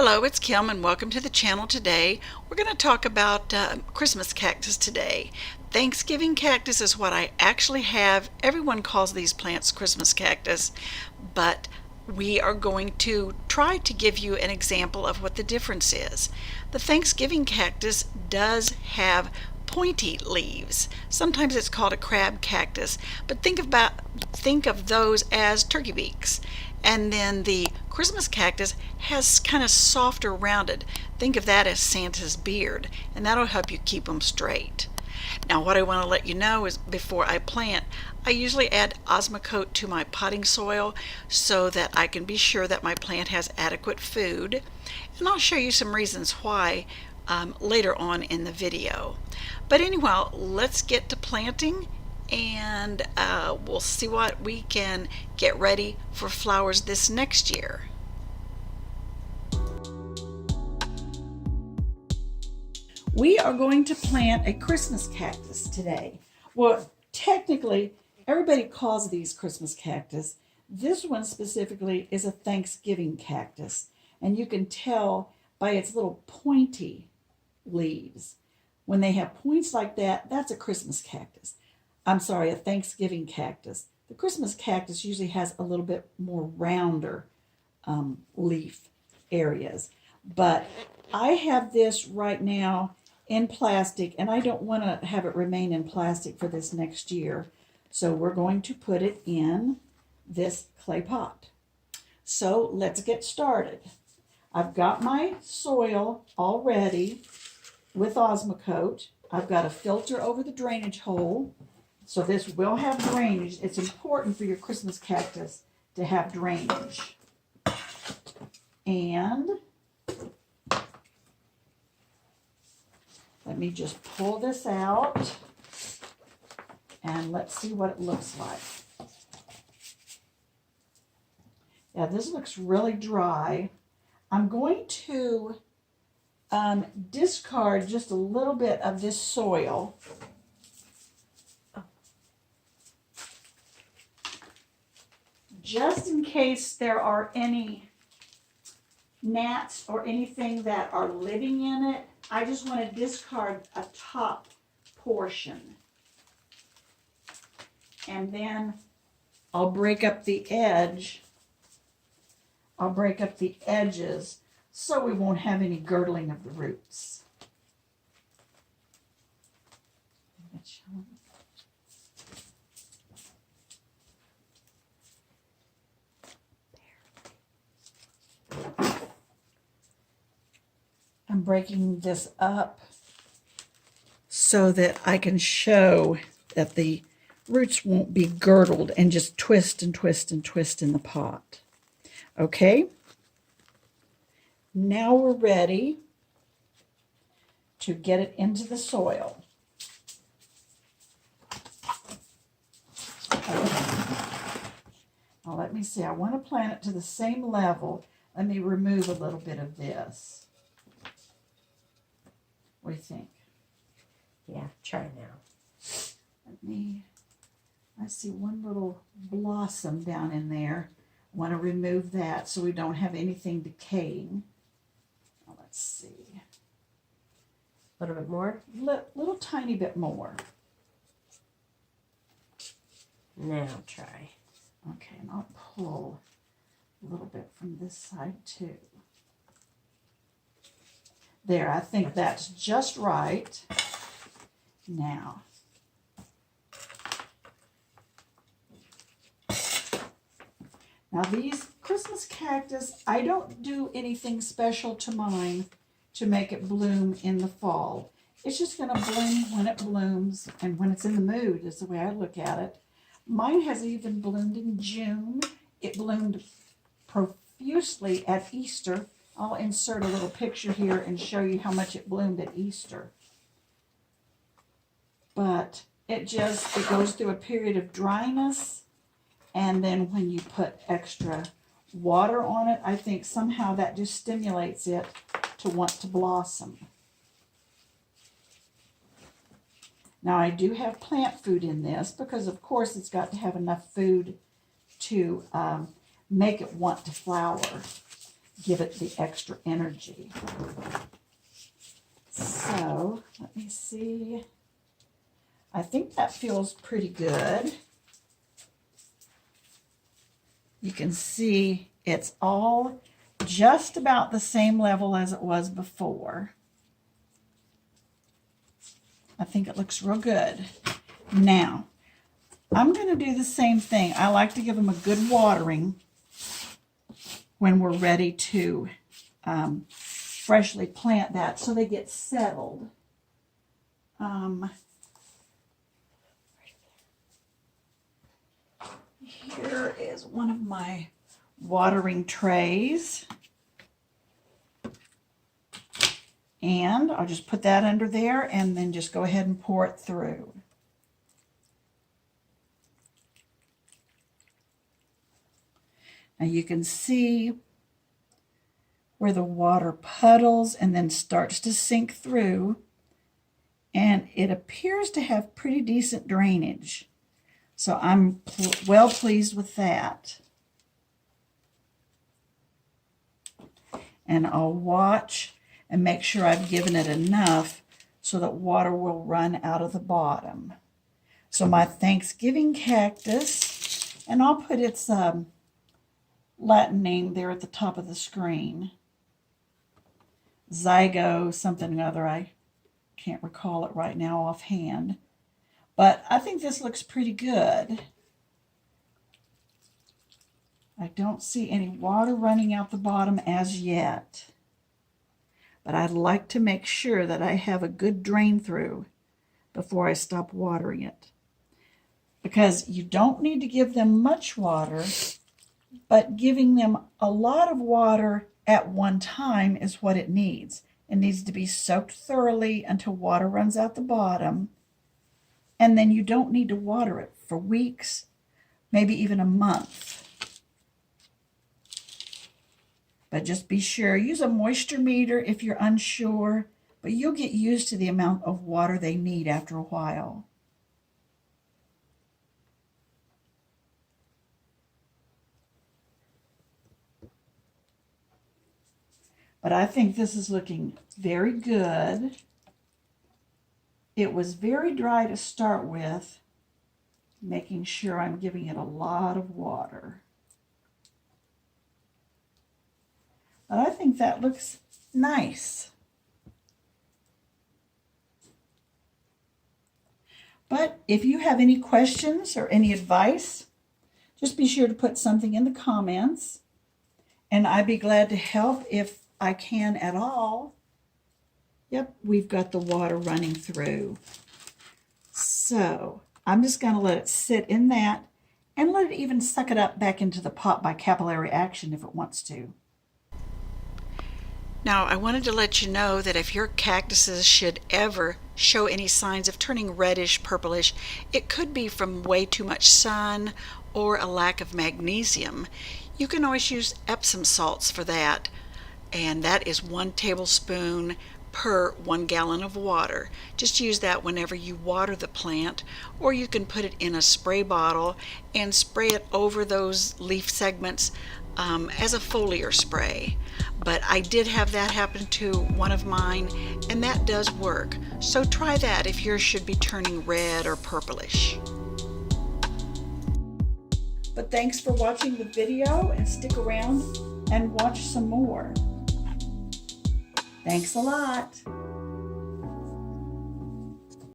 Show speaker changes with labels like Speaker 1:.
Speaker 1: Hello, it's Kim and welcome to the channel today. We're going to talk about Christmas cactus today. Thanksgiving cactus is what I actually have. Everyone calls these plants Christmas cactus, but we are going to try to give you an example of what the difference is. The Thanksgiving cactus does have pointy leaves. Sometimes it's called a crab cactus, but think of those as turkey beaks. And then the Christmas cactus has kind of softer rounded. Think of that as Santa's beard, and that'll help you keep them straight. Now what I want to let you know is before I plant, I usually add Osmocote to my potting soil so that I can be sure that my plant has adequate food. And I'll show you some reasons why later on in the video. But anyway, let's get to planting and we'll see what we can get ready for flowers this next year. We are going to plant a Christmas cactus today. Well, technically, everybody calls these Christmas cactus. This one specifically is a Thanksgiving cactus, and you can tell by its little pointy leaves. When they have points like that, that's a Christmas cactus. I'm sorry, a Thanksgiving cactus. The Christmas cactus usually has a little bit more rounder leaf areas. But I have this right now in plastic, and I don't want to have it remain in plastic for this next year. So we're going to put it in this clay pot. So let's get started. I've got my soil all ready with Osmocote. I've got a filter over the drainage hole. So this will have drainage. It's important for your Christmas cactus to have drainage. And let me just pull this out and let's see what it looks like. Yeah, this looks really dry. I'm going to discard just a little bit of this soil. Just in case there are any gnats or anything that are living in it, I just want to discard a top portion. And then I'll break up the edge. I'll break up the edges so we won't have any girdling of the roots. I'm breaking this up so that I can show that the roots won't be girdled and just twist and twist and twist in the pot. Okay? Now we're ready to get it into the soil. Okay. Now let me see. I want to plant it to the same level. Let me remove a little bit of this. What do you think?
Speaker 2: Yeah, try now.
Speaker 1: I see one little blossom down in there. I want to remove that so we don't have anything decaying. Now, let's see.
Speaker 2: A little bit more?
Speaker 1: Little tiny bit more.
Speaker 2: Now try.
Speaker 1: Okay, and I'll pull a little bit from this side too. There, I think that's just right. Now, these Christmas cactus, I don't do anything special to mine to make it bloom in the fall. It's just going to bloom when it blooms and when it's in the mood is the way I look at it. Mine has even bloomed in June. It bloomed profusely at Easter. I'll insert a little picture here and show you how much it bloomed at Easter. But it goes through a period of dryness, and then when you put extra water on it, I think somehow that just stimulates it to want to blossom. Now I do have plant food in this because of course it's got to have enough food to make it want to flower. give it the extra energy. So, let me see. I think that feels pretty good. You can see it's all just about the same level as it was before. I think it looks real good. Now, I'm going to do the same thing. I like to give them a good watering when we're ready to freshly plant that so they get settled. Here is one of my watering trays. And I'll just put that under there and then just go ahead and pour it through. Now you can see where the water puddles and then starts to sink through, and it appears to have pretty decent drainage. So I'm well pleased with that. And I'll watch and make sure I've given it enough so that water will run out of the bottom. So my Thanksgiving cactus, and I'll put its Latin name there at the top of the screen. Zygo something or other. I can't recall it right now offhand. But I think this looks pretty good. I don't see any water running out the bottom as yet. But I'd like to make sure that I have a good drain through before I stop watering it. Because you don't need to give them much water, but giving them a lot of water at one time is what it needs. It needs to be soaked thoroughly until water runs out the bottom. And then you don't need to water it for weeks, maybe even a month. But just be sure, use a moisture meter if you're unsure, but you'll get used to the amount of water they need after a while. But I think this is looking very good. It was very dry to start with, making sure I'm giving it a lot of water. But I think that looks nice. But if you have any questions or any advice, just be sure to put something in the comments, and I'd be glad to help if I can at all. Yep, we've got the water running through. So I'm just going to let it sit in that and let it even suck it up back into the pot by capillary action if it wants to. Now, I wanted to let you know that if your cactuses should ever show any signs of turning reddish, purplish, it could be from way too much sun or a lack of magnesium. You can always use Epsom salts for that, and that is 1 tablespoon per 1 gallon of water. Just use that whenever you water the plant, or you can put it in a spray bottle and spray it over those leaf segments as a foliar spray. But I did have that happen to one of mine, and that does work. So try that if yours should be turning red or purplish. But thanks for watching the video, and stick around and watch some more. Thanks a lot.